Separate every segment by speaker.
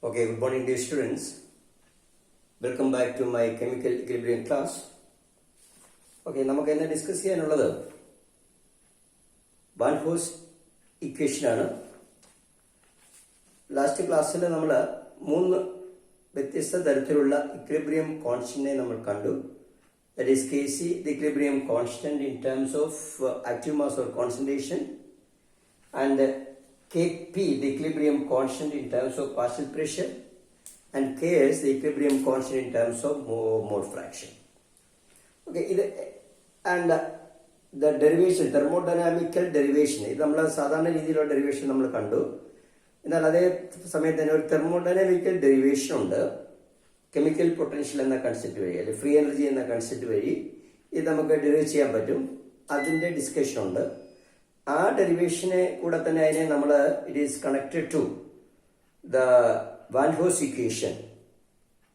Speaker 1: Okay, good morning dear students. Welcome back to my chemical equilibrium class. Okay, നമുക്ക് ഇന്ന് discuss ചെയ്യാനുള്ളത് van Hoff equation ആണ്. Last ക്ലാസ്സിൽ നമ്മൾ 3 വ്യത്യസ്ത തരത്തിലുള്ള ഇക്വിലിബ്രിയം കോൺസ്റ്റന്റിനെ നമ്മൾ കണ്ടു. That is Kc, the equilibrium constant in terms of active mass or concentration, and Kp, the equilibrium constant in terms of partial pressure, and Ks, the equilibrium constant in terms of mole fraction. Okay, and the derivation, thermodynamical derivation, ഇത് നമ്മൾ സാധാരണ രീതിയിലുള്ള derivation നമ്മൾ കണ്ടു. എന്നാൽ അതേ സമയത്ത് തന്നെ ഒരു തെർമോഡൈനാമിക്കൽ ഡെറിവേഷൻ ഉണ്ട്. കെമിക്കൽ പൊട്ടൻഷ്യൽ എന്ന കൺസെപ്റ്റ് വഴി അല്ലെങ്കിൽ ഫ്രീ എനർജി എന്ന കൺസെപ്റ്റ് വഴി ഇത് നമുക്ക് ഡെറിവ് ചെയ്യാൻ പറ്റും. അതിൻ്റെ ഡിസ്കഷൻ ഉണ്ട്. ആ ഡെറിവേഷനെ കൂടെ തന്നെ അതിനെ നമ്മൾ it is connected to the van Hoff equation.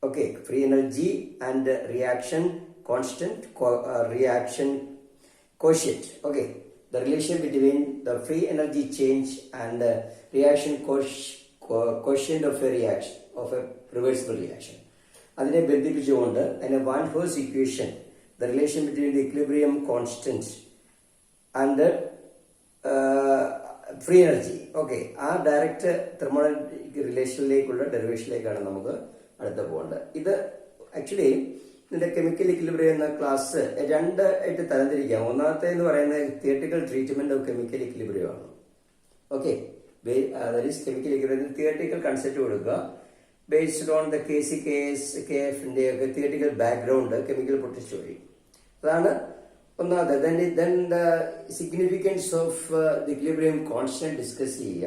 Speaker 1: Okay, free energy and reaction constant, reaction quotient. Okay, the relation between the free energy change and reaction quotient of a reaction, of a reversible reaction. അതിനെ ബന്ധിപ്പിച്ചുകൊണ്ട് അതിനെ van Hoff equation, the relation between the equilibrium constant and the free energy. Okay, ആ direct thermodynamic റിലേഷനിലേക്കുള്ള ഡെറിവേഷനിലേക്കാണ് നമുക്ക് അടുത്ത് പോകേണ്ടത്. ഇത് actually ഇതിന്റെ chemical equilibrium എന്ന ക്ലാസ് 2 ആയിട്ട് തരംതിരിക്കാം. ഒന്നാമത്തെ എന്ന് പറയുന്നത് theoretical treatment of chemical equilibrium ആണ്. Okay, chemical equilibrium theoretical concept കൊടുക്കുക based on the KC, KS, KF ഒക്കെ തിയററ്റിക്കൽ ബാക്ക്ഗ്രൗണ്ട് കെമിക്കൽ പൊട്ടൻഷ്യൽ വഴി. അതാണ് ഒന്നാമത്തെ. Then the significance of the equilibrium constant discuss ചെയ്യുക.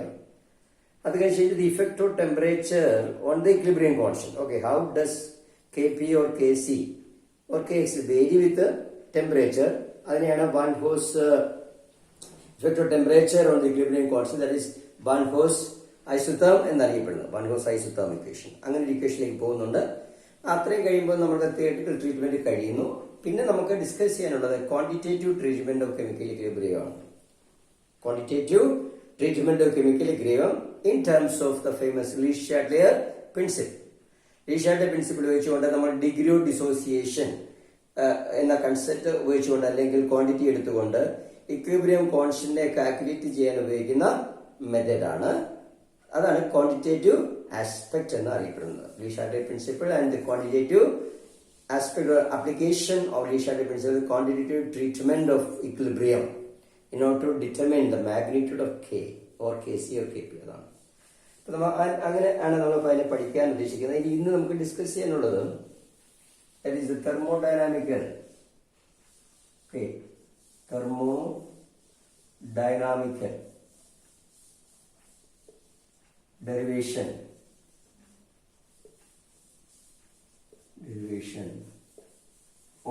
Speaker 1: അത് കഴിഞ്ഞിട്ട് the effect of temperature on the equilibrium constant. Okay, how does Kp or Kc or Kx vary with the temperature. അതിനെയാണ് van Hoff effect of temperature on the equilibrium constant, that is van Hoff isotherm എന്നറിയപ്പെടുന്നത്. Van Hoff isotherm equation. അങ്ങനെ ഒരു ഇക്വേഷനിലേക്ക് പോകുന്നുണ്ട്. അത്രയും കഴിയുമ്പോൾ നമ്മുടെ theoretical treatment കഴിയുന്നു. പിന്നെ നമുക്ക് ഡിസ്കസ് ചെയ്യാനുള്ളത് quantitative treatment of chemical equilibrium ആണ്. Quantitative treatment of chemical equilibrium in terms of the famous Le Chatelier principle. ലീഷാന്റെ പ്രിൻസിപ്പിൾ ഉപയോഗിച്ചുകൊണ്ട് നമ്മൾ ഡിഗ്രി ഓഫ് ഡിസോസിയേഷൻ എന്ന കൺസെപ്റ്റ് ഉപയോഗിച്ചുകൊണ്ട് അല്ലെങ്കിൽ ക്വാണ്ടിറ്റി എടുത്തുകൊണ്ട് ഇക്വിലിബ്രിയം കോൺസ്റ്റന്റിനെ കാൽക്കുലേറ്റ് ചെയ്യാൻ ഉപയോഗിക്കുന്ന മെത്തേഡാണ്. അതാണ് ക്വാണ്ടിറ്റേറ്റീവ് ആസ്പെക്ട് എന്ന് അറിയപ്പെടുന്നത്. ലീഷാന്റെ principle and quantitative aspect application of Lee-Shanley principle, quantitative treatment of equilibrium in order to determine the magnitude of K or Kc or Kp. അതാണ് അങ്ങനെ ആണ് നമ്മൾ അതിനെ പഠിക്കാൻ ഉദ്ദേശിക്കുന്നത്. ഇനി ഇന്ന് നമുക്ക് ഡിസ്കസ് ചെയ്യാനുള്ളത് that is the thermodynamical derivation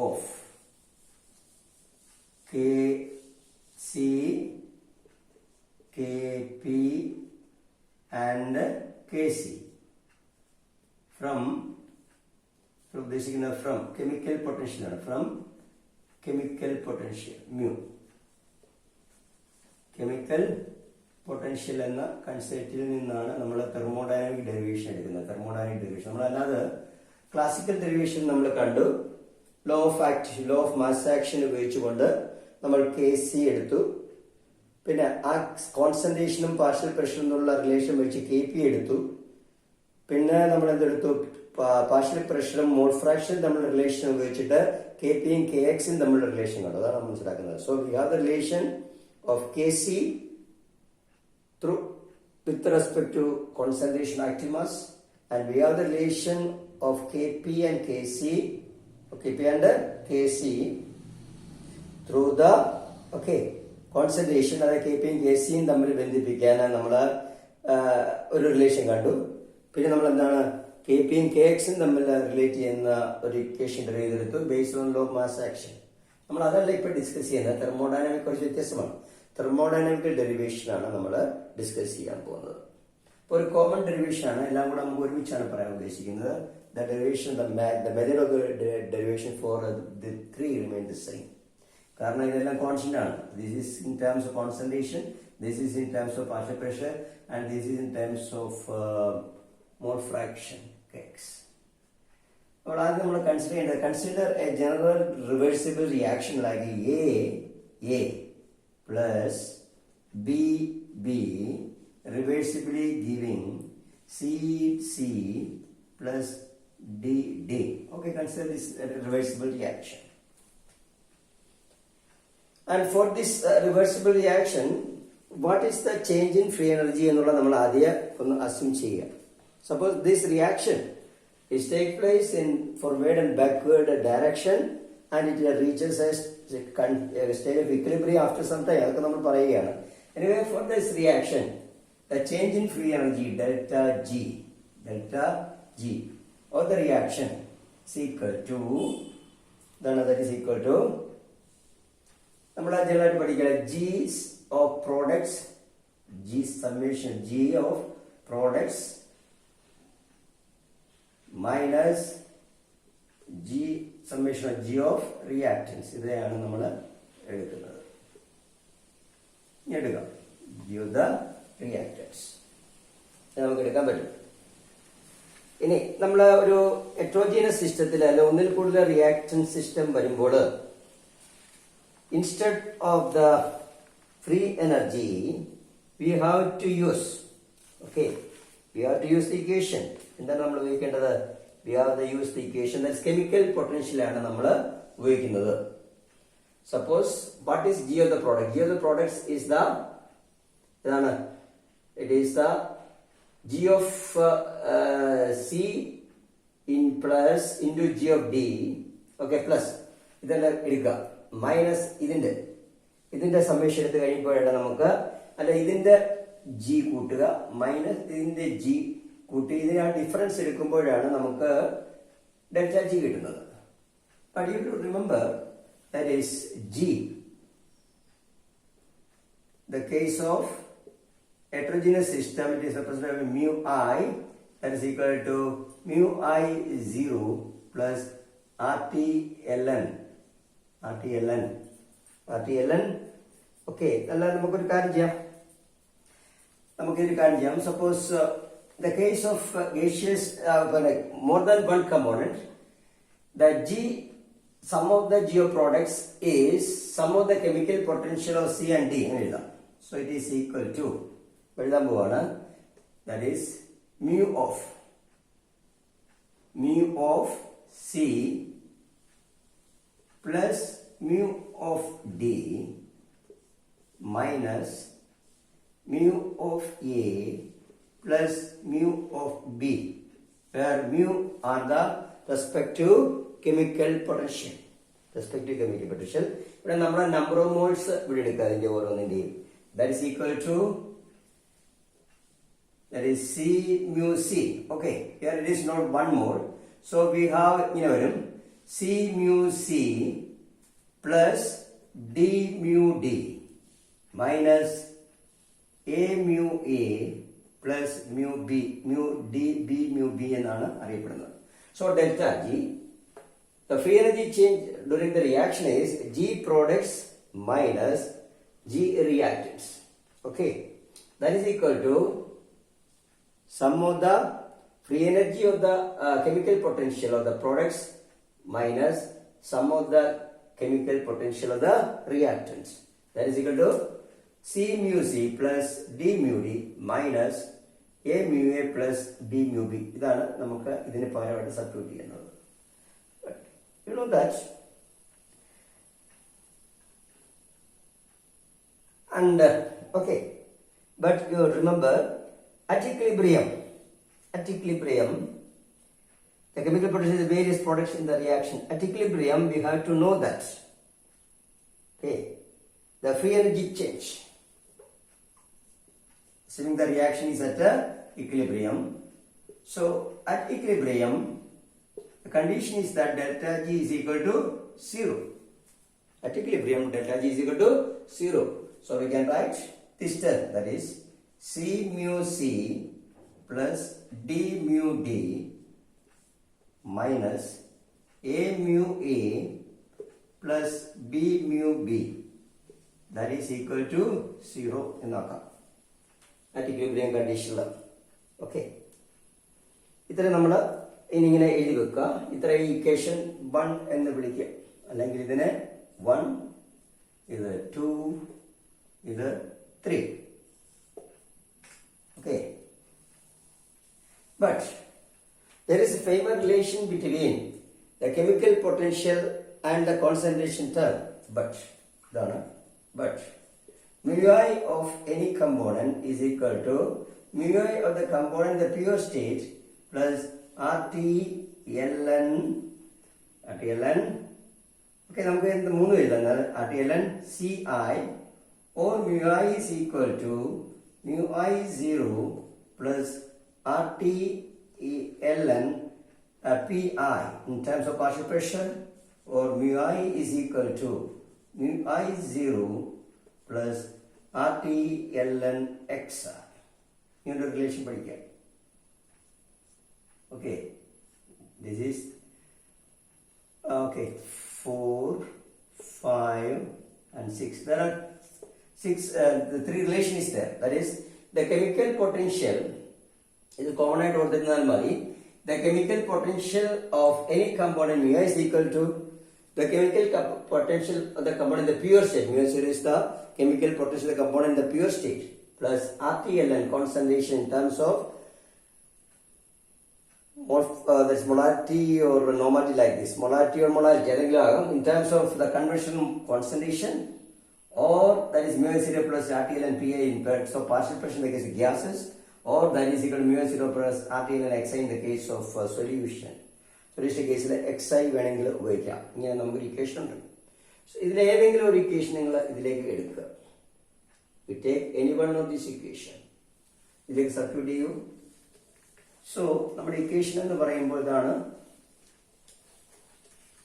Speaker 1: of Kc, Kp and Kc from ഉദ്ദേശിക്കുന്നത് ഫ്രം കെമിക്കൽ പൊട്ടൻഷ്യൽ ആണ്. From chemical potential mu. Chemical potential എന്ന കൺസെപ്റ്റിൽ നിന്നാണ് നമ്മൾ തെർമോഡൈനാമിക് ഡെറിവേഷൻ എടുക്കുന്നത്. തെർമോഡൈനാമിക് ഡെറിവേഷൻ നമ്മളല്ലാതെ ക്ലാസിക്കൽ ഡെറിവേഷൻ നമ്മൾ കണ്ടു. ലോ ഓഫ് മാസ് ആക്ഷൻ ഉപയോഗിച്ചുകൊണ്ട് നമ്മൾ Kc എടുത്തു. പിന്നെ ആ കോൺസെൻട്രേഷനും പാർഷ്യൽ പ്രഷറും എന്നുള്ള റിലേഷൻ വെച്ച് Kp എടുത്തു. പിന്നെ നമ്മൾ എന്തെടുത്തു, പാർഷ്യൽ പ്രഷറും മോൾ ഫ്രാക്ഷനും തമ്മിലുള്ള റിലേഷൻ ഉപയോഗിച്ചിട്ട് Kpയും Kxയും തമ്മിലുള്ള റിലേഷൻ കണ്ടു. അതാണ് നമ്മൾ മനസ്സിലാക്കുന്നത്. So we have the relation of Kc through with respect to concentration active mass, and we have the relation of Kp and Kc through the concentration. അതായത് Kpയും Kcയും തമ്മിൽ ബന്ധിപ്പിക്കാനാണ് നമ്മൾ ഒരു റിലേഷൻ കണ്ടു. പിന്നെ നമ്മൾ എന്താണ് Kpയും Kxയും തമ്മിൽ റിലേറ്റ് ചെയ്യുന്ന ഒരു ഇക്വേഷൻ ഡെറിവ് ചെയ്തെടുത്തു based on law of mass action. നമ്മൾ അതല്ല ഇപ്പൊ ഡിസ്കസ് ചെയ്യുന്നത്. തെർമോഡൈനാമിക് കുറച്ച് വ്യത്യസ്തമാണ്. തെർമോഡൈനാമിക്കൽ ഡെറിവേഷൻ ആണ് നമ്മൾ ഡിസ്കസ് ചെയ്യാൻ പോകുന്നത്. ഇപ്പോൾ ഒരു കോമൺ ഡെറിവേഷൻ ആണ്, എല്ലാം കൂടെ നമുക്ക് ഒരുമിച്ചാണ് പറയാൻ ഉദ്ദേശിക്കുന്നത്. The derivation, the method of derivation for the three remain the same. കാരണം ഇതെല്ലാം കോൺസ്റ്റന്റ് ആണ്. This is in terms of concentration, this is in terms of partial pressure, and this is in terms of mole fraction kx. അപ്പോൾ ആദ്യം നമ്മൾ consider ചെയ്യേണ്ടത് consider a general reversible reaction like A plus B റിവേഴ്സിബിളി giving C plus D. Okay, consider this reversible reaction. And for this reversible reaction, what is the change in free energy എന്നുള്ള നമ്മൾ ആദ്യം ഒന്ന് assume ചെയ്യുക. Suppose this reaction is take place in forward and backward direction and it reaches a state of equilibrium after some time. അതൊക്കെ നമ്മൾ പറയുകയാണ്. Anyway, for this reaction, the change in free energy delta G or the reaction is equal to that is equal to നമ്മൾ ജനറലായിട്ട് പഠിക്കുക G of products, G summation G of products minus G summation of G of reactants. ഇതാണ് നമ്മൾ എടുക്കുന്നത്. എടുക്കാം G of the reactants നമുക്ക് എടുക്കാൻ പറ്റും. ഇനി നമ്മൾ ഒരു ഹെറ്ററോജീനസ് സിസ്റ്റത്തിൽ അല്ല ഒന്നിൽ കൂടുതൽ റിയാക്ഷൻ സിസ്റ്റം വരുമ്പോൾ instead of the free energy we have to use the equation. എന്താണ് നമ്മൾ ഉപയോഗിക്കേണ്ടത്? We have the use the equation that chemical പൊട്ടൻഷ്യലാണ് നമ്മൾ ഉപയോഗിക്കുന്നത്. Suppose what is G of the product? G of the products is the ഇതാണ് it is the G of C in plus into G of D. Okay, plus ഇതെല്ലാം എടുക്കുക minus ഇതിന്റെ summation എടുത്ത് കഴിയുമ്പോഴാണ് നമുക്ക് അല്ല ഇതിന്റെ G കൂട്ടുക മൈനസ് ഇതിന്റെ G കൂട്ടി ഇതിന് ആ ഡിഫറൻസ് എടുക്കുമ്പോഴാണ് നമുക്ക് ഡെൽറ്റ G കിട്ടുന്നത്. But you have to remember that is G. The case of heterogeneous system, it is represented by mu I, that is equal to mu I 0 plus RT ln. Okay, നമുക്കൊരു കാര്യം ചെയ്യാം. Suppose the case of gaseous more than one component, the sum of the G of products is sum of the chemical potential of C and D. So it is equal to that is mu of C plus mu of D minus mu of A plus mu of B, where mu are the respective chemical potential. ഇവിടെ നമ്മുടെ number of moles ഇവിടെ എടുക്കുക അതിന്റെ ഓരോന്നിന്റെയും. That is equal to that is C mu C. Okay, here it is not one mole. So we have C mu C plus D mu D minus A mu A plus mu D B mu B എന്നാണ് അറിയപ്പെടുന്നത്. So delta G, the free energy change during the reaction is G products minus G reactants. Okay, that is equal to sum of the free energy of the chemical potential of the products minus sum of the chemical potential of the reactants. That is equal to C mu C plus D mu D minus A mu A plus B mu B. ഇതാണ് നമുക്ക് ഇതിന് പകരമായിട്ട് substitute ചെയ്യുന്നത്. You know that. And okay, but you remember at equilibrium, the chemical potential is various products in the reaction. At equilibrium, we have to know that. Okay, the free energy change. Assuming the reaction is at equilibrium. So at equilibrium, the condition is that delta G is equal to 0. At equilibrium, delta G is equal to 0. So we can write this term, that is C mu C plus D mu D minus A mu A plus B mu B, that is equal to 0 in the at equilibrium condition. Okay. ഇത്ര നമ്മൾ ഇനി ഇങ്ങനെ എഴുതി വെക്കുക. ഇത്ര equation 1 എന്ന് വിളിക്കുക. അല്ലെങ്കിൽ ഇതിനെ 1, ഇത് 2, ഇത് 3. Okay. But there is a famous relation between the chemical potential and the concentration term. But mu I of any component is equal to mu I of the component in the pure state plus RT ln. Okay, നമുക്ക് ഇത് മൂന്ന് എഴുതാം. RT ln CI or mu I is equal to mu I 0 plus RT ln PI in terms of partial pressure, or mu I is equal to mu I 0 plus RT ln XI. ഇങ്ങനൊരു relation പഠിക്കാം. Okay, this is 4, 5 and 6. There are the three relation is there. That is, the chemical potential is common ആയിട്ട് കൊടുത്തിരുന്നാൽ മതി. The chemical potential of any component mu is equal to the chemical potential of the component in the pure state. Mu is the chemical potential of the component in the pure state plus RTLN concentration in terms of that's molarity or normality, like this. Molarity or molarity in terms of the conversion concentration, or that is mu 0 plus RTLN PA in terms of partial pressure in the case of gases, or that is equal to mu 0 plus RTLN XI in the case of solution. Solution കേസിൽ XI വേണമെങ്കിൽ ഉപയോഗിക്കാം. ഇങ്ങനെ നമുക്കൊരു equation ഉണ്ട്. So ഇതിൽ ഏതെങ്കിലും ഒരു equation നിങ്ങൾ ഇതിലേക്ക് എടുക്കുക. You take any one of this equation. ഇതിലേക്ക് സബ്സ്റ്റിറ്റ്യൂട്ട് ചെയ്യൂ. സോ നമ്മുടെ ഇക്വേഷൻ എന്ന് പറയുമ്പോൾ ഇതാണ്.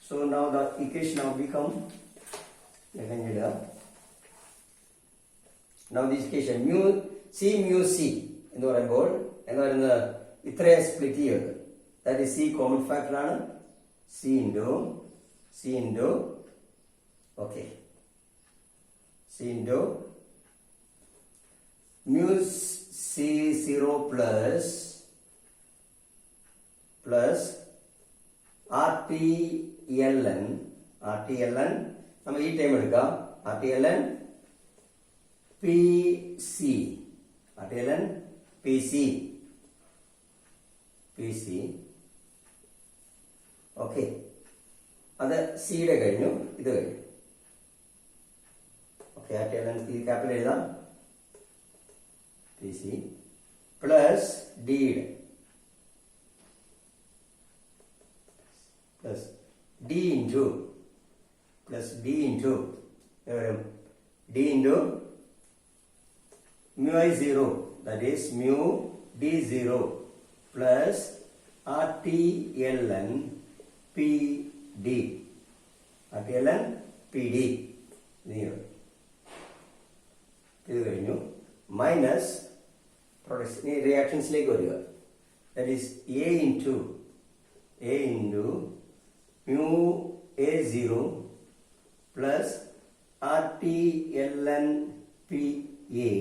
Speaker 1: So now the equation now become now this equation mu C എന്ന് പറയുമ്പോൾ എന്ന് പറയുന്നത് ഇത്രയെ സ്പ്ലിറ്റ് ചെയ്യുന്നത്. That is C common factor ആണ്. C into okay, C into mu C0 plus RTLN നമ്മൾ ഈ ടൈം എടുക്കാം. RTLN PC ഓക്കെ, അത് സിയുടെ കഴിഞ്ഞു, ഇത് കഴിഞ്ഞു. ഓക്കെ, RTLN ക്യാപിറ്റൽ എഴുതാം. PC പ്ലസ് ഡിയുടെ plus D into D into mu I 0, that is mu D0 plus RTLN PD ഇത് കഴിഞ്ഞു. മൈനസ് പ്രൊഡക്ഷൻ റിയാക്ഷൻസിലേക്ക് വരിക. that is A into mu A0 plus RTLN PA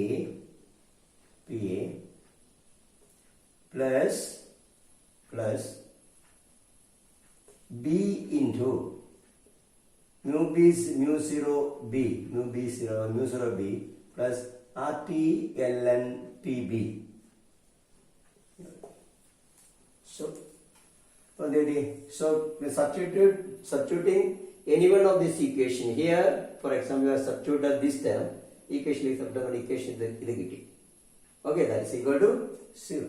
Speaker 1: plus B into mu 0 B plus RTLN PB. So substituting any one of this equation here, for example, you have substituted this term, equation is substituted equation ഇത് കിട്ടി. Okay, that is equal to 0.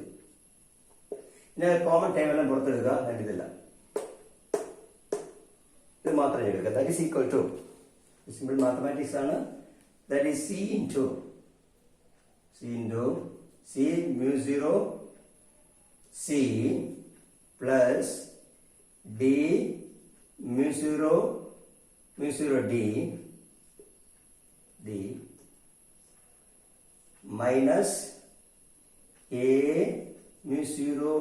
Speaker 1: ഇനി common time എല്ലാം പുറത്തെടുക്കുക. ഇതില്ല, ഇത് മാത്രം എടുക്കുക. that is equal to simple mathematics ആണ്. that is C into mu 0 C plus D mu 0 D minus A mu 0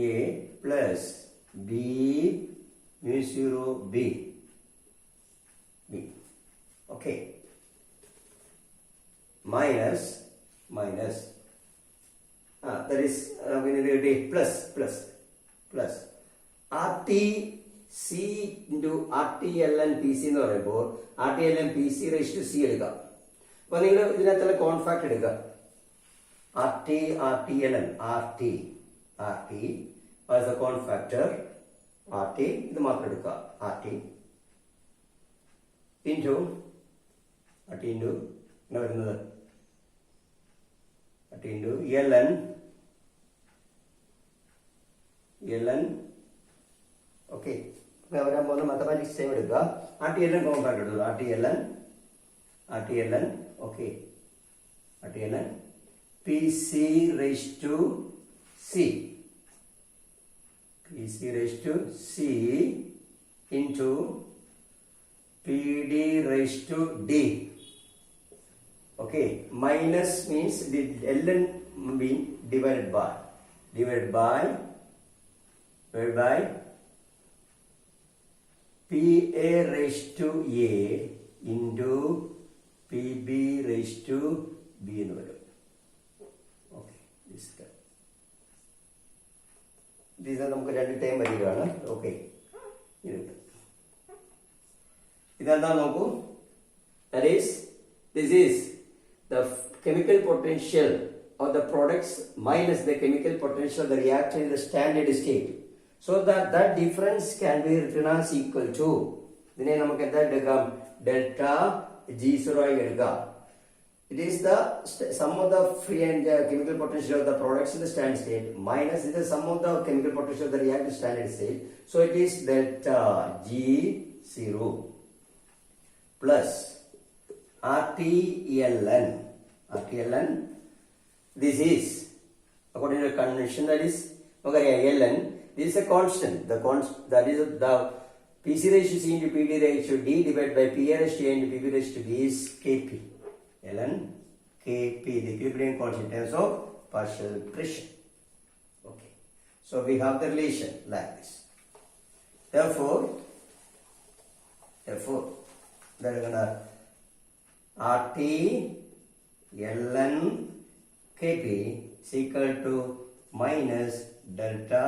Speaker 1: A plus B mu 0 B. Okay, minus that is plus RT C into RTLN PC എന്ന് പറയുമ്പോൾ RTLN PC raised to C എടുക്കാം. അപ്പോൾ നിങ്ങൾ ഇതിനകത്തുള്ള കോൺഫാക്ട് എടുക്കുക. RTLN RT as a കോൺഫാക്ടർ RT ഇത് മാത്രം എടുക്കുക. RT into ഇങ്ങനെ വരുന്നത് RT into LN ഓക്കെ. വരാൻ പോകുന്ന മാത്തമാറ്റിക്സ് ടൈം എടുക്കുക. RTLN കോൺഫാക്ട് എടുക്കുക. RTLN okay. RTLN PC raised to C into PD raised to D. Okay, minus means the ln being divided by PA raised to A into PB raised to B എന്ന് വരും. Okay, ഇത് നമുക്ക് രണ്ട് time വരികയാണ്. Okay, ഇതെന്താ നോക്കൂ. This is the chemical potential of the products minus the chemical potential of the reactor in the standard state. So that difference can be written as equal to, ഇതിനെ നമുക്ക് എന്താ എടുക്കാം, ഡെൽറ്റ G0 ആയി എടുക്കാം. It is the sum of the free and chemical potential of the products in the standard state minus the sum of the chemical potential of the reactor standard state. So it is delta G0 plus RTLN. This is according to the convention, that is LN. This is a constant. That is the PC raised to C into PD raised to D divided by PA raised to A into PB raised to D is Kp. ln Kp, the equilibrium constant in terms of partial pressure. Okay, so we have the relation like this. Therefore that is gonna RT ln Kp is equal to minus delta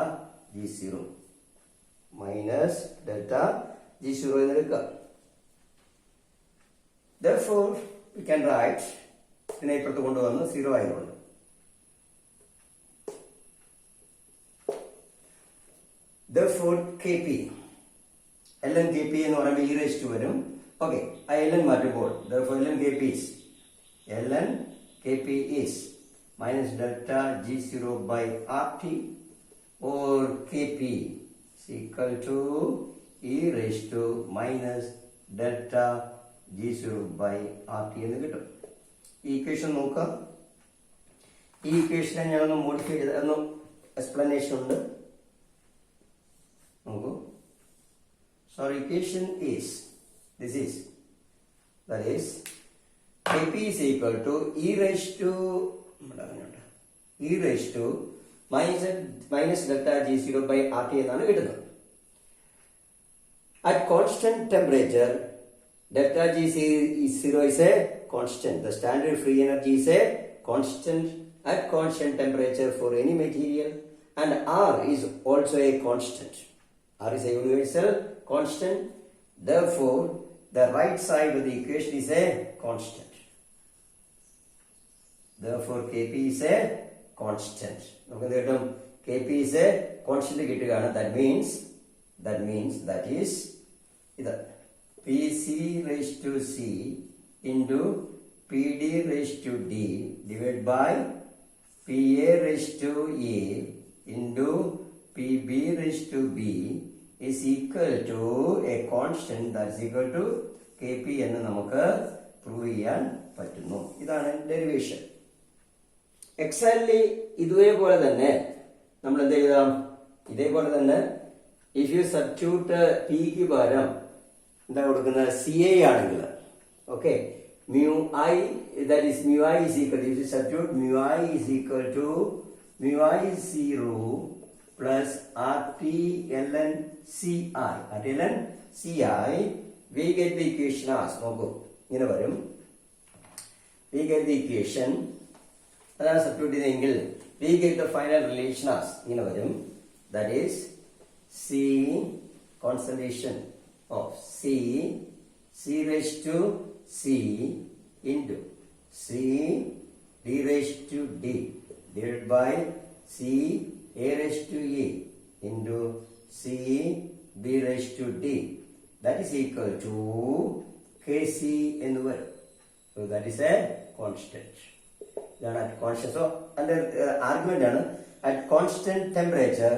Speaker 1: G0 എന്ന് എടുക്കുക. Therefore we can write, ഇതിനെ ഇപ്പുറത്ത് കൊണ്ടുവന്ന് 0 ആയതുകൊണ്ട് therefore Kp ln Kp എന്ന് പറയുമ്പോൾ e raised to വരും. Okay, ആ ln മാറ്റുമ്പോൾ therefore ln Kp is minus delta G0 by RT or Kp is equal to e raised to minus delta G0 by RT എന്ന് കിട്ടും. ഈ equation നോക്കാം. ഈ ഇക്വേഷനെ ഞാനൊന്ന് മോഡിഫൈ ചെയ്ത് എക്സ്പ്ലനേഷൻ ഉണ്ട്, നോക്കൂ. So our equation is that is Kp is equal to e raised to minus delta G0 by RT എന്നാണ് കിട്ടുന്നത്. At constant temperature delta G0 is a constant. The standard free energy is a constant at constant temperature for any material, and R is also a constant. R is a universal constant. Therefore, the right side of the equation is a constant. Therefore, Kp is a constant. Kp is a constant. That is PC raised to C into PD raised to D divided by PA raised to A into PB raised to B is equal to a constant that is equal to Kp എന്ന് നമുക്ക് prove ചെയ്യാൻ പറ്റുന്നു. ഇതാണ് derivation. Exactly ഇതേപോലെ തന്നെ നമ്മൾ എന്ത് എഴുതാം, ഇതേപോലെ തന്നെ ഇഫ് യു സബ്സ്റ്റിറ്റ്യൂട്ട് പിക്ക് പകരം എന്താ കൊടുക്കുന്നത്, CA ആണെങ്കിൽ okay, mu I, that is mu I is equal to, if you substitute mu I is equal to mu I 0 plus RT ln CI, we get the equation as നോക്കൂ ഇങ്ങനെ വരും. We get the equation, അതാണ് substitute ചെയ്തെങ്കിൽ we get the final relation as ഇങ്ങനെ വരും. That is C concentration of C raised to C into C D raised to D divided by C A raised to E into C B raised to D. That is equal to Kc എന്ന് വരും. So that is a constant. ഇതാണ് at constant. So under argument ആണ് at constant temperature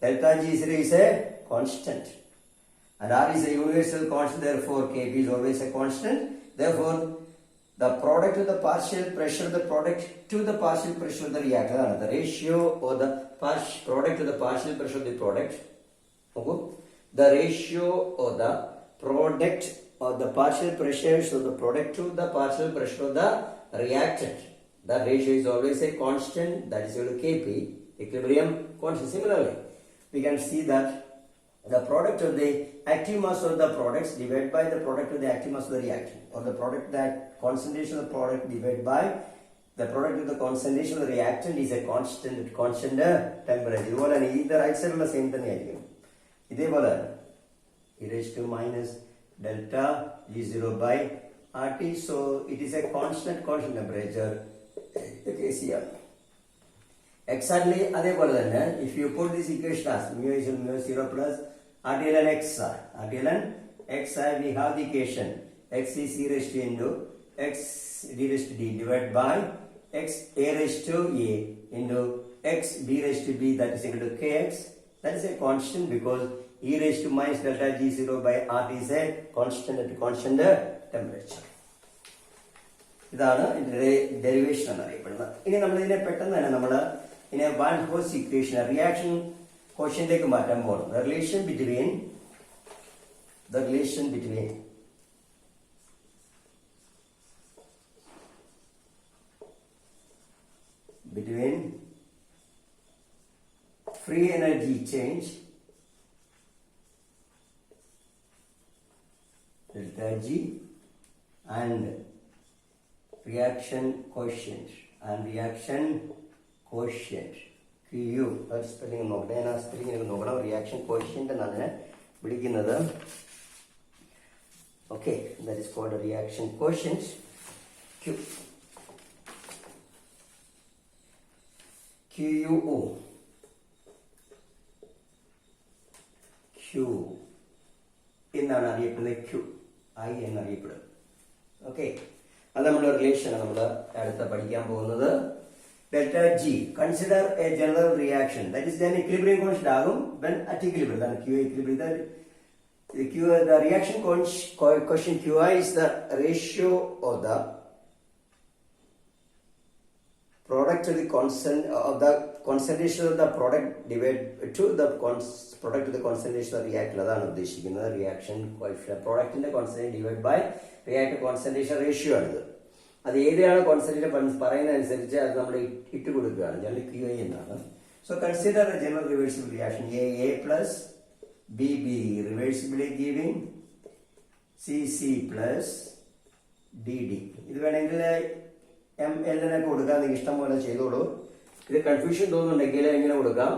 Speaker 1: delta G0 is a constant and R is a universal constant, therefore Kp is always a constant. Therefore the product of the partial pressure of the product to the partial pressure of the reactor, the ratio or the product to the partial pressure of the product, the ratio or the product or the partial pressures of the product to the partial pressure of the reactant. That ratio is always a constant, that is equal to Kp, equilibrium constant. Similarly, we can see that the product of the active mass of the products divided by the product of the active mass of the reactant, or the product that concentration of the product divided by the product of the concentration of the reactant is a constant temperature. ഇതുപോലെ തന്നെ ഈ right സൈഡിലുള്ള same തന്നെയായിരിക്കും. ഇതേപോലെ e raised to minus delta G0 by RT. So it is a constant temperature. KCl. Exactly അതേപോലെ തന്നെ if you put this equation as mu is mu 0 plus RT ln XR. RT ln XR, we have the equation x is C raised to into x d raised to d divided by x a raised to a into x b raised to b, that is equal to kx. That is a constant because e raised to minus delta G0 by RT is a constant at constant temperature. ഇതാണ് ഇതിന്റെ derivation എന്നറിയപ്പെടുന്നത്. ഇനി നമ്മൾ ഇതിനെ പെട്ടെന്ന് തന്നെ നമ്മൾ ഇതിനെ വൺ ഹോസ് ഇക്വേഷൻ റിയാക്ഷൻ ക്വസ്റ്റ്യനിലേക്ക് മാറ്റാൻ പോകുന്നു. The relation between free energy change delta G and reaction quotient Q. അത് സ്പെല്ലിംഗ് നോക്കട്ടെ. ഞാൻ ആ സ്പെല്ലിംഗ് നോക്കണം. റിയാക്ഷൻ കോഷ്യന്റ് എന്നാണ് വിളിക്കുന്നത്. Okay, that is called reaction quotient Q. QUO. Q എന്നാണ് അറിയപ്പെടുന്നത്. Q I എന്നറിയപ്പെടും. ഓക്കെ, അത് നമ്മുടെ റിലേഷൻ നമ്മൾ അടുത്ത പഠിക്കാൻ പോകുന്നത്. Delta G, consider a general reaction, that is then equilibrium constant ആകും when at equilibrium, then Q equilibrium. The reaction coefficient Qi is the ratio of the product to the concentration of the product divided to the product to the concentration of the reactor. അതാണ് ഉദ്ദേശിക്കുന്നത് reaction coefficient. പ്രോഡക്റ്റിന്റെ concentration divide by reactor concentration ratio ആണിത്. അത് ഏതാണ് concentration പറയുന്നതനുസരിച്ച് അത് നമ്മൾ ഇട്ട് കൊടുക്കുകയാണ്. ജനറൽ QI എന്നാണ്. So consider a general reversible reaction A plus B reversibly giving CC plus DD. ഇത് വേണമെങ്കിൽ ML എന്നൊക്കെ കൊടുക്കാം, നിങ്ങൾക്ക് ഇഷ്ടം പോലെ ചെയ്തോളൂ. ഇത് കൺഫ്യൂഷൻ തോന്നുന്നുണ്ടെങ്കിൽ എങ്ങനെ കൊടുക്കാം?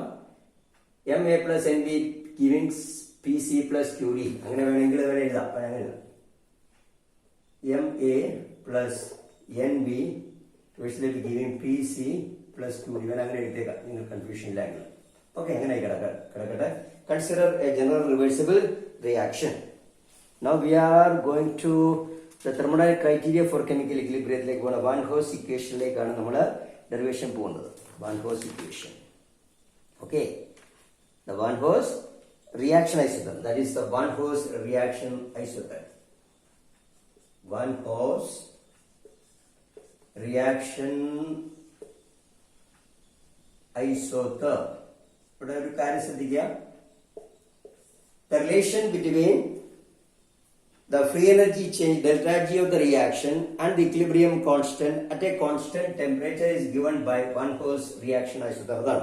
Speaker 1: MA plus NB giving PC plus QD, അങ്ങനെ വേണമെങ്കിൽ വരെ എഴുതാം. MA plus NB giving PC plus QD. അങ്ങനെ എഴുതിയേക്കാം, നിങ്ങൾ കൺഫ്യൂഷൻ ഇല്ലെങ്കിൽ. ഓക്കെ, അങ്ങനെ കിടക്കട്ടെ. Consider a general reversible reaction. Now we are going to the thermodynamic criteria for chemical equilibrium. Like one Van Hoss equation ലേക്കാണ് നമ്മൾ ഡെറിവേഷൻ പോകുന്നത്. Van Hoss equation. Okay, the Van Hoss reaction isotherm, that is the Van Hoss reaction isotherm. Van Hoss reaction isotherm. ഇവിടെ ഒരു കാര്യം ശ്രദ്ധിക്കുക. The relation between the free energy change delta G of the reaction and the equilibrium constant at a constant temperature is given by Van Hoss reaction isotherm.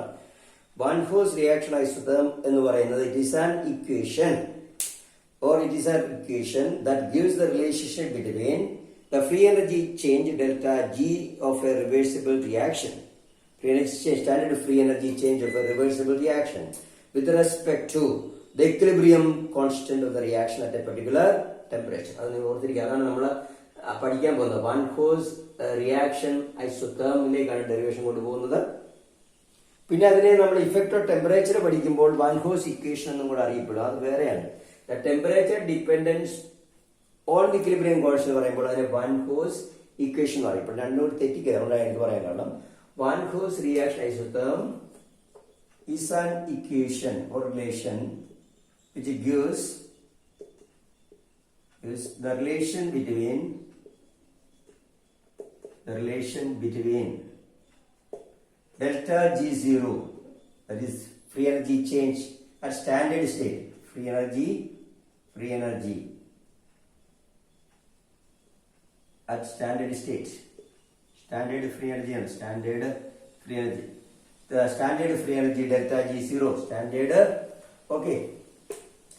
Speaker 1: Van Hoss reaction isotherm എന്ന് പറയുന്നത് it is an equation that gives the relationship between the free energy change delta G of a reversible reaction free energy change, standard free energy change of a reversible reaction with respect to the equilibrium constant of the reaction at a particular temperature. അത് നിങ്ങൾ ഓർത്തിരിക്കുക. അതാണ് നമ്മൾ പഠിക്കാൻ പോകുന്നത്. One Hoff reaction ഐസോതേർമിലേക്കാണ് derivation കൊണ്ടുപോകുന്നത്. പിന്നെ അതിനെ നമ്മൾ ഇഫക്റ്റ് ഓഫ് ടെമ്പറേച്ചർ പഠിക്കുമ്പോൾ വൺ ഹോസ് ഇക്വേഷൻ എന്നും കൂടെ അറിയപ്പെടും. അത് വേറെയാണ്. The temperature dependence on the equilibrium constant പറയുമ്പോൾ അതിനെ വൺ ഹോസ് ഇക്വേഷൻ എന്ന് പറയും. ഇപ്പോൾ രണ്ടും തെറ്റിക്കുക. അതുകൊണ്ടാണ് എനിക്ക് പറയാൻ കാരണം van Hoff reaction isotherm is an equation or relation which gives the relation between delta G0, that is free energy change at standard state, free energy at standard state, standard free energy and standard free energy. The standard free energy delta G0, standard, okay,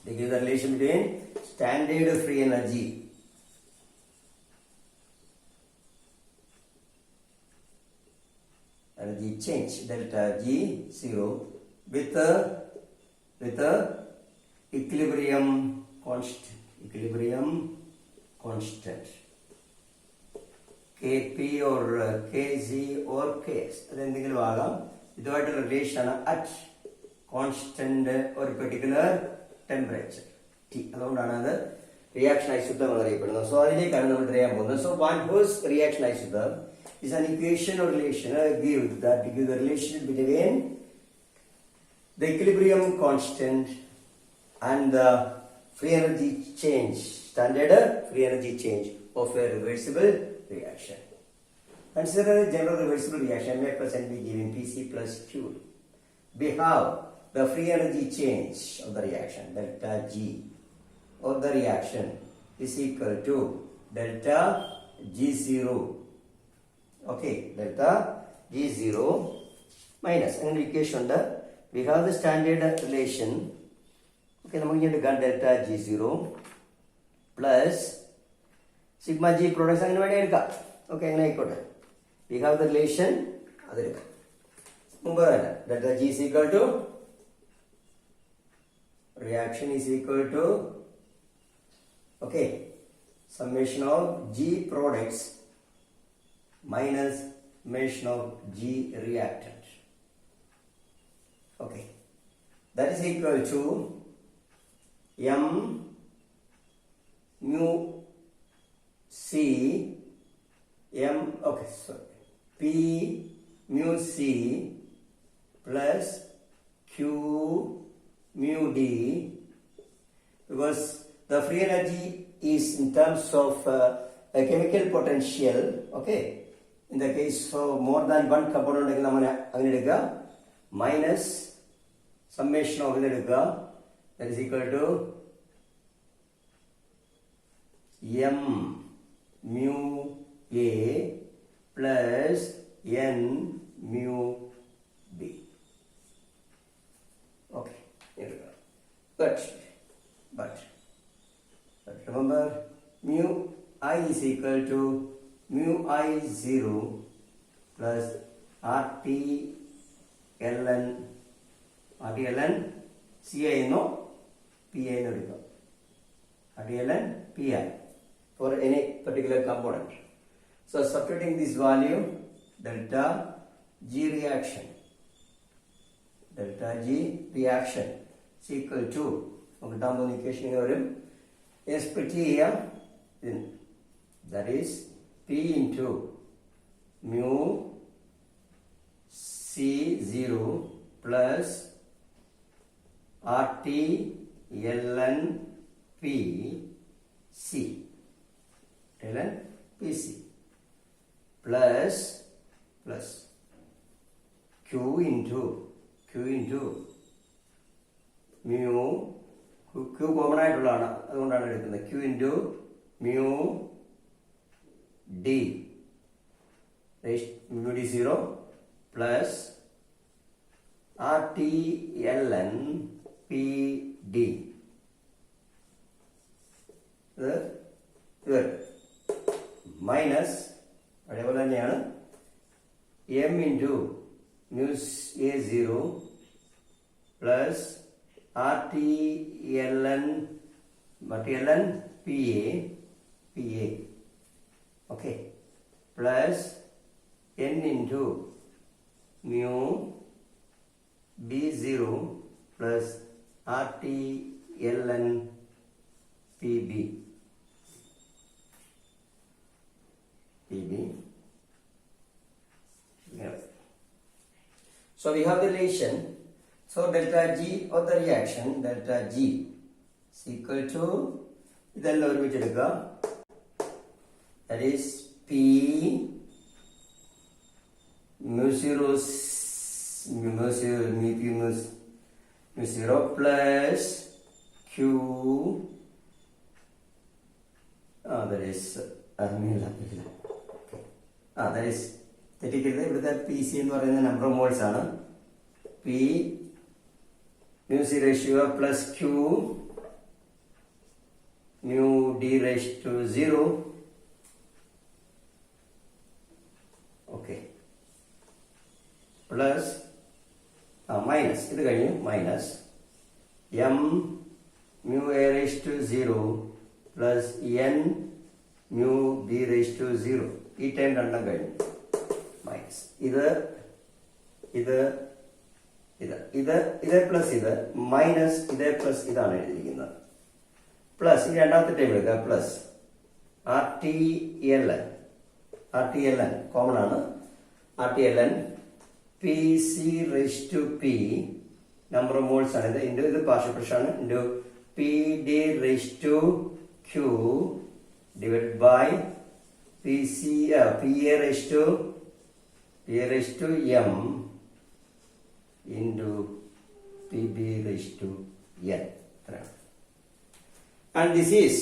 Speaker 1: they give the relation between standard free energy change delta G0 with the equilibrium constant Kp or Kg or Ks അതെന്തെങ്കിലും ആകാം. ഇതുമായിട്ട് relation ആണ് at constant ഒരു particular temperature T. അതുകൊണ്ടാണ് അത് reaction ഐസോതേർം എന്നറിയപ്പെടുന്നത്. So അതിലേക്കാണ് നമ്മൾ ചെയ്യാൻ പോകുന്നത്. So van Hoff reaction isotherm is an equation or relation give the relation between the equilibrium constant and the free energy change, standard free energy change of a reversible reaction. Consider a general reversible reaction MA plus NB giving PC plus Q. We have the free energy change of the reaction delta G of the reaction is equal to delta G0. Okay, delta G0 minus an equation under we have the standard relation. Okay, നമുക്ക് ഇങ്ങനെ എടുക്കാം delta G0 plus sigma G products അങ്ങനെ വേണേ എടുക്കാം. Okay, അങ്ങനെ ആയിക്കോട്ടെ. We have the relation അതെടുക്കാം. മുമ്പ് തന്നെ delta G is equal to reaction is equal to okay summation of G products minus summation of G reactant. Okay, that is equal to M mu C M okay sorry P mu C plus Q mu D, because the free energy is in terms of a chemical potential. Okay, in the case of more than one component minus summation of that is equal to M mu A plus N mu B. Okay, here we go. But remember mu I is equal to mu I0 plus RT ln CI no PI no RT ln PI for any particular component. So substituting this value delta G reaction is equal to equation is pretty here, that is P into mu C0 plus RT ln PC plus Q into mu Q common ആയിട്ടുള്ളതാണ്, അതുകൊണ്ടാണ് എടുക്കുന്നത്. Q into mu D mu D0 plus RT ln PD minus അതേപോലെ തന്നെയാണ് M into mu A0 plus RT ln PA, okay, plus n into mu B0 plus RT ln PB. Yeah. So we have the relation. So delta G of the reaction, delta G is equal to, ഇതെല്ലാം ഒരുമിച്ച് എടുക്കുക, that is P mu 0 plus Q, that is that is തെറ്റിക്കരുത്, ഇവിടുത്തെ P C എന്ന് പറയുന്ന number of moles ആണ്. P mu c ratio plus Q mu d raised to 0, okay, plus minus, ഇത് കഴിഞ്ഞു, minus m mu a raised to 0 plus n mu b raised to 0. ഈ time രണ്ടും കഴിഞ്ഞു, minus ഇത് plus ഇത് minus ഇത് plus ഇതാണ് എഴുതിയിരിക്കുന്നത്. പ്ലസ് ഈ രണ്ടാമത്തെ ടൈം എടുക്കുക, plus R T L N common ആണ്, R T L N P C raise to P number of moles ആണ്, ഇത് പാർഷ്യൽ പ്രഷർ ആണ്, into P D raise to Q divide by P A raise to M into PB raised to N. And this is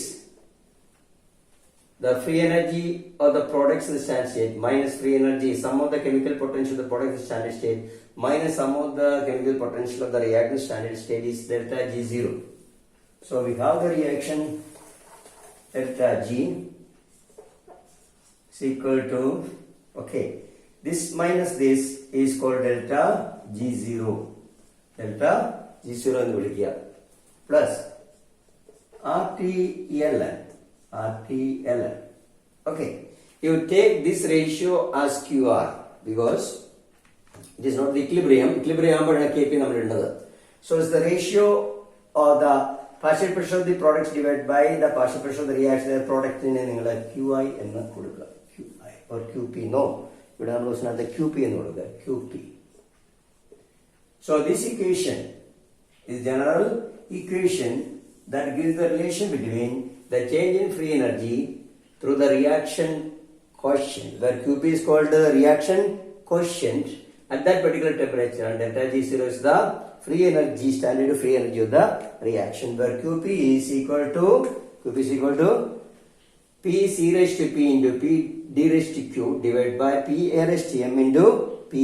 Speaker 1: the free energy of the products in the standard state minus free energy, sum of the chemical potential of the product in the standard state minus sum of the chemical potential of the reactant standard state is delta G0. So we have the reaction delta G is equal to, okay, this minus this is called delta G0. Delta G0 എന്ന് വിളിക്കുക, plus RTLN. Okay, you take this ratio as QR because it is not the equilibrium. Equilibrium ആകുമ്പോഴാണ് KP നമ്മൾ ഇടുന്നത്. So it's the ratio of the partial pressure of the products divided by the partial pressure of the reaction. The product നിങ്ങൾ QI എന്ന് കൊടുക്കുക, QI or QP. No, ഇവിടെ നമ്മൾ QP എന്ന് കൊടുക്കുക, QP. So this equation is general equation that gives the relation between the change in free energy through the reaction quotient, where QP is called the reaction quotient at that particular temperature, and delta G0 is the free energy, standard free energy of the reaction, where QP is equal to P C raised to P into P D raised to Q divided by P A raised to M into P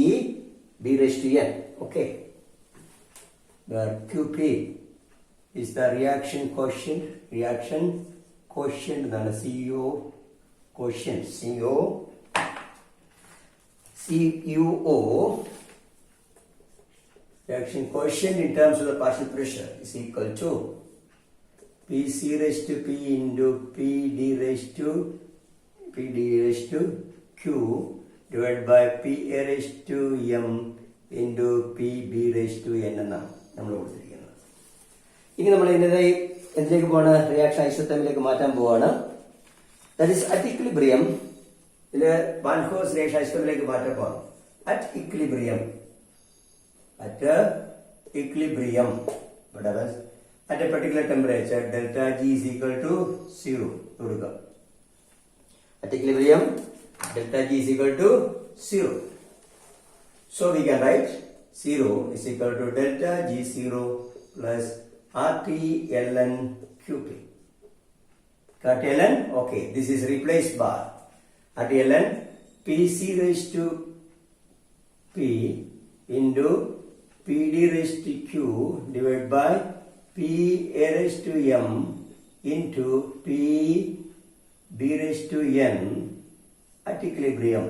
Speaker 1: B raised to N. Okay. The QP is the reaction quotient, then CO quotient, CUO, reaction quotient in terms of the partial pressure is equal to PC raised to P into PD raised to Q divided by PA raised to M into PB raised to N എന്നാണ് നമ്മൾ കൊടുത്തിരിക്കുന്നത്. ഇനി നമ്മൾ എന്തിലേക്ക് പോവാണ്, reaction ഐസോതെർമിലേക്ക് മാറ്റാൻ പോവാണ്. That is at equilibrium. ഇതില് van ഹോസ് reaction ഐസോതെർമിലേക്ക് മാറ്റാൻ പോവാണ്. At equilibrium at a particular temperature delta G is equal to 0 കൊടുക്കുക. At equilibrium delta G is equal to 0. So we can write 0 is equal to delta G0 plus RT ln QP. RT ln, okay, this is replaced by RT ln PC raised to P into PD raised to Q divided by P A raised to M into P B raised to N at equilibrium.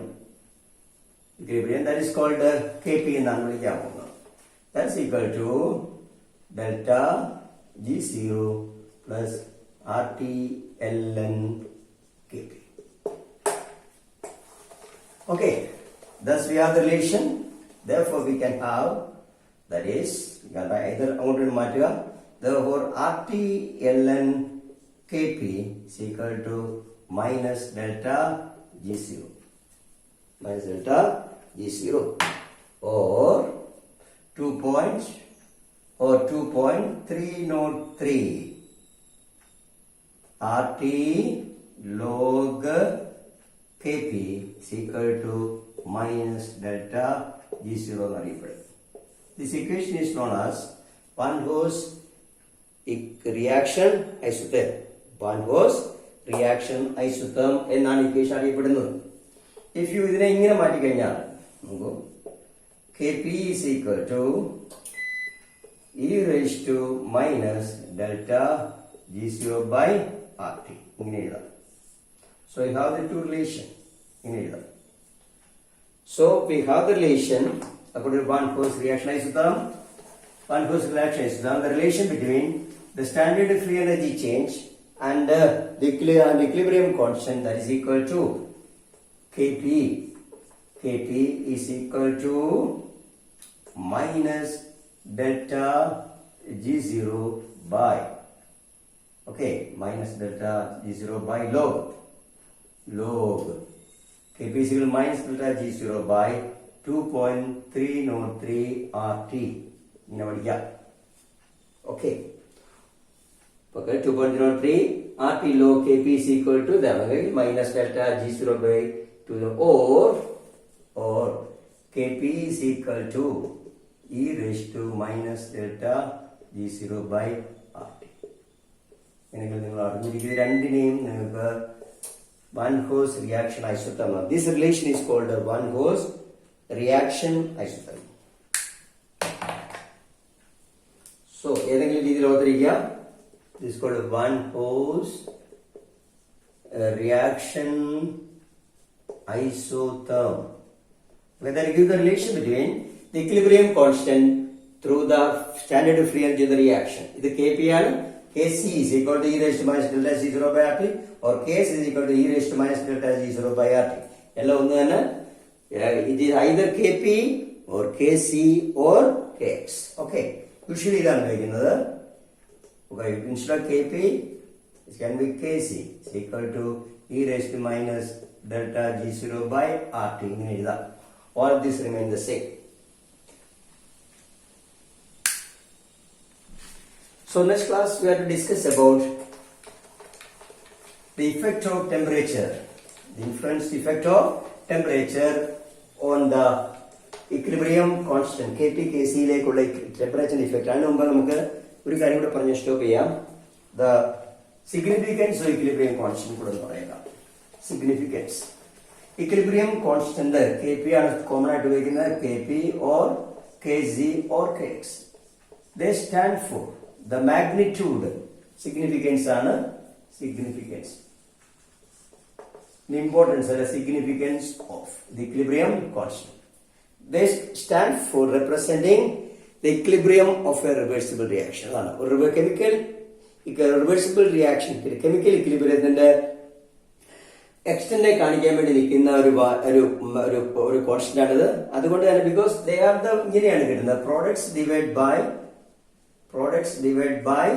Speaker 1: equilibrium, that is called Kp എന്നാണ് വിളിക്കാൻ പോകുന്നത്. That's equal to delta G0 plus RT ln Kp. Okay, thus we have the relation. Therefore we can have, that is, we can write either അങ്ങോട്ട് മാറ്റുക. Therefore RT ln Kp is equal to minus delta G0. Minus delta G0 or 2.303 RT log Kp is equal to minus delta G0 എന്നറിയപ്പെടും. This equation is known as Van Ho's reaction isotherm. Van Ho's reaction isotherm എന്നാണ് equation അറിയപ്പെടുന്നത്. If you ഇതിനെ ഇങ്ങനെ മാറ്റി കഴിഞ്ഞാൽ നോക്കൂ, Kp is equal to e raised to minus delta G0 by RT. ഇങ്ങനെ എഴുതാം. So you have the two relation. ഇങ്ങനെ എഴുതാം. So we have the relation according to Van Ho's reaction isotherm. Van Ho's reaction isotherm, the relation between the standard free energy change and the equilibrium constant, that is equal to Kp. Kp is equal to minus delta G0 by, okay, minus delta G0 by log Kp is equal to minus delta G0 by 2.303 RT. ഇങ്ങനെ പഠിക്കാം. Okay. Okay, 2.03 RT log Kp is equal to minus delta G0 by 2, or Kp is equal to e raised to minus delta G0 by RT. എങ്കിൽ നിങ്ങൾ അറിഞ്ഞിരിക്കുന്ന രണ്ടിനെയും നിങ്ങൾക്ക് Van Ho's reaction isotherm. This relation is called Van Ho's reaction isotherm. So ഏതെങ്കിലും രീതിയിൽ ഓർത്തിരിക്കുക. This is called Van Ho's reaction isotherm. Whether you give the relation between the equilibrium constant through the standard free energy of the reaction. ഇത് Kp ആണ്. Kc is equal to e raised to minus delta G0 by RT, or Ks is equal to e raised to minus delta G0 by RT. എല്ലാം ഒന്ന് തന്നെ. It is either Kp or Kc or Kx. Okay. Usually ഇതാണ് ഉപയോഗിക്കുന്നത്. Okay. Instead of Kp, it can be Kc is equal to e raised to minus delta G0 by RT. ഇങ്ങനെ എഴുതാം. All of this remain the same. So next class we have to discuss about the effect of temperature, the influence effect of temperature on the equilibrium constant Kp Kc ലേക്കുള്ള temperature effect. അതിന് മുമ്പ് നമുക്ക് ഒരു കാര്യം കൂടെ പറഞ്ഞ് stop ചെയ്യാം. The significance of equilibrium constant കൂടെ പറയാം. Significance. Equilibrium constant Kp ആണ് കോമൺ ആയിട്ട് ഉപയോഗിക്കുന്നത്. Kp or Kz or Kx. They stand for the magnitude. Significance ആണ് significance. The importance or the significance of the equilibrium constant. They stand for representing the equilibrium of a reversible reaction. ഒരു chemical reversible reaction, chemical equilibrium എക്സ്റ്റെൻഡെ കാണിക്കാൻ വേണ്ടി നിൽക്കുന്ന ഒരു constant ആണിത്. അതുകൊണ്ട് തന്നെ because they are the ഇങ്ങനെയാണ് കിട്ടുന്നത്, പ്രോഡക്ട്സ് ഡിവൈഡ് ബൈ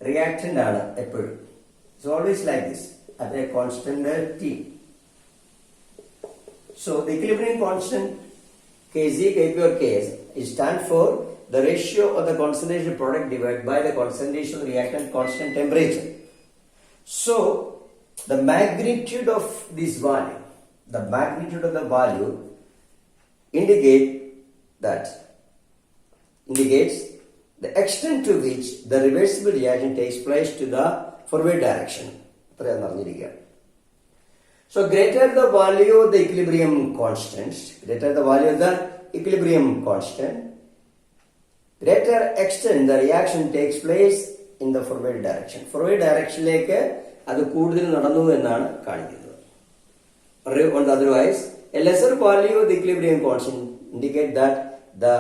Speaker 1: റിയാക്ടന്റ് ആണ് എപ്പോഴും. It's always like this at A constant T. So the equilibrium constant Kz, Kp or Ks is stand for the ratio of the concentration product divided by the concentration of the reactant constant temperature. So the magnitude of this value, the magnitude of the value indicates the extent to which the reversible reaction takes place to the forward direction. So greater the value of the equilibrium constant, greater extent the reaction takes place in the forward direction. Forward direction like അത് കൂടുതൽ നടന്നു എന്നാണ് കാണിക്കുന്നത്. Otherwise a lesser value of the equilibrium constant indicate that the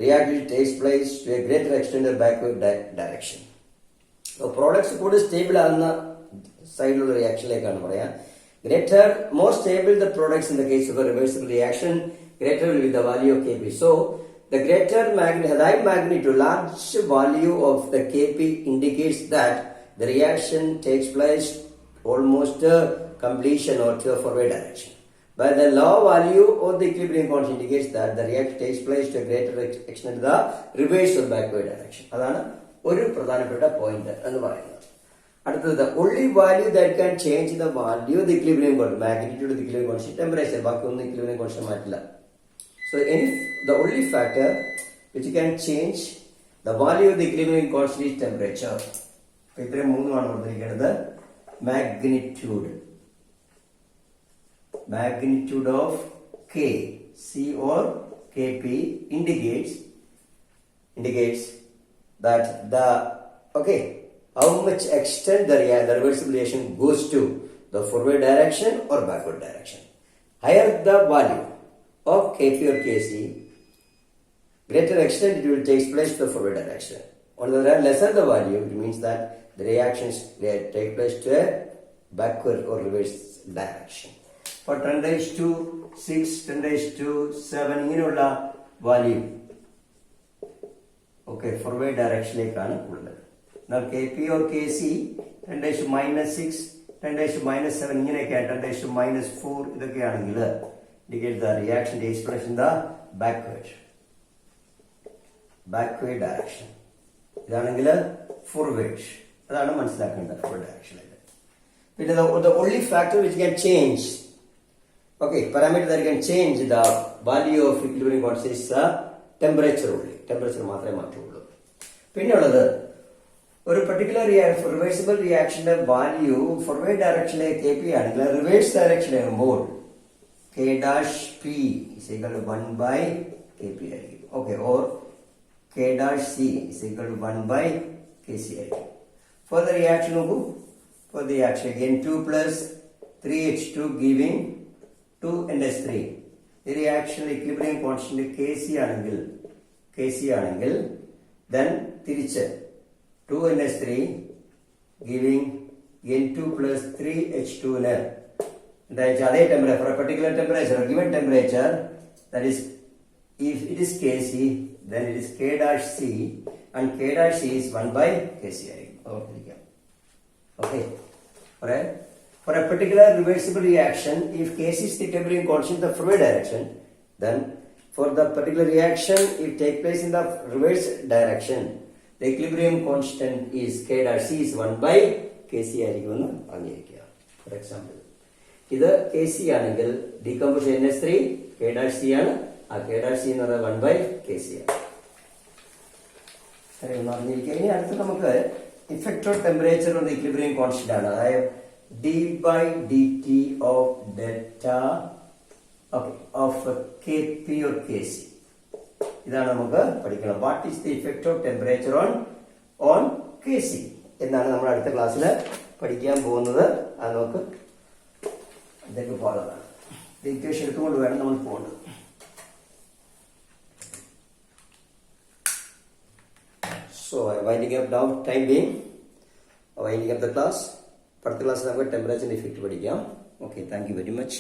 Speaker 1: reactivity takes place to a greater extent in backward direction. So products കൂടി stable ആകുന്ന സൈഡിലുള്ള റിയാക്ഷനിലേക്കാണ് പറയാം. More stable the products in the case of a reversible reaction, greater will be the value of Kp. So the high magnitude, large value of the Kp indicates that the reaction takes place almost completion or to a forward direction. But the low value of the equilibrium constant indicates that the reaction takes place to a greater extent in the reverse or backward direction. അതാണ് ഒരു പ്രധാനപ്പെട്ട point എന്ന് പറയുന്നത്. അടുത്തത് the only value that can change the value of the equilibrium constant, magnitude of the equilibrium constant, temperature, ബാക്കിയൊന്നും equilibrium constant മാറ്റില്ല. So the only factor which can change the value of the equilibrium constant is temperature. അപ്പോൾ ഇത്രയും മൂന്നുമാണ് പറഞ്ഞിരിക്കുന്നത്. Magnitude of K, C or Kp indicates that how much extent the reversible reaction goes to the forward direction or backward direction. Higher the value of Kp or Kc, greater extent it will take place to the forward direction. On the other hand, lesser the value, it means that the reactions take place to a backward or reverse direction. For 10⁻⁶, 10⁻⁷ ഇങ്ങനെയുള്ള value forward ഡയറക്ഷനിലേക്കാണ് ഉള്ളത്. എന്നാൽ Kp or Kc 10⁻⁻⁶, 10⁻⁻⁷ ഇങ്ങനെയൊക്കെയാണ്. 10⁻⁴ ഇതൊക്കെയാണെങ്കിൽ indicate the reaction takes place in the backward direction. ഇതാണെങ്കിൽ forward. അതാണ് മനസ്സിലാക്കേണ്ടത് forward direction. പിന്നെ the only factor which can change parameter that can change the value of equilibrium constant is temperature only. Temperature മാത്രമേ മാറ്റുള്ളൂ. പിന്നെ ഉള്ളത് ഒരു particular reversible റിയാക്ഷന്റെ value forward ഡയറക്ഷനിലേക്ക് Kp ആണെങ്കിൽ റിവേഴ്സ് ഡയറക്ഷനിലാകുമ്പോൾ K'(P) is equal to 1/Kp ആയിരിക്കും. or K'(C) is equal to 1/Kc ആയിരിക്കും. For the reaction again 2 plus 3H2 giving 2NH3. The reaction equilibrium constant Kc ആണെങ്കിൽ then തിരിച്ച് 2NH3 giving N2 plus 3H2 ന് അതേ temperature for a particular temperature or given temperature, that is if it is Kc then it is K'(C) and K'(C) is 1/Kc ആയിരിക്കും. For a particular reversible reaction, if Kc is the equilibrium constant in the forward direction, then for the particular reaction if take place in the reverse direction, the equilibrium constant is K'(C) is 1/Kc ആയിരിക്കും എന്ന് പറഞ്ഞിരിക്കുക. For example, ഇത് Kc ആണെങ്കിൽ decompose NH3 K'(C) ആണ്. ആ K'(C) എന്ന് പറയുന്നത് 1/Kc ആണ്. ഇനി അടുത്ത് നമുക്ക് effect of temperature on the equilibrium constant ആണ്. അതായത് d/dt of delta of Kp or Kc. ഇതാണ് നമുക്ക് പഠിക്കണം. What is the effect of temperature on Kc എന്നാണ് നമ്മൾ അടുത്ത ക്ലാസ്സിൽ പഠിക്കാൻ പോകുന്നത്. അത് നമുക്ക് ഇതൊക്കെ പോകാതാണ്. ഇക്വേഷൻ എടുത്തുകൊണ്ട് വേണം നമ്മൾ പോകേണ്ടത്. So I'm winding up now, time being winding up the class. അടുത്ത ക്ലാസ്സിൽ നമുക്ക് ടെമ്പറേച്ചറിന്റെ ഇഫക്റ്റ് പഠിക്കാം. Okay, thank you very much.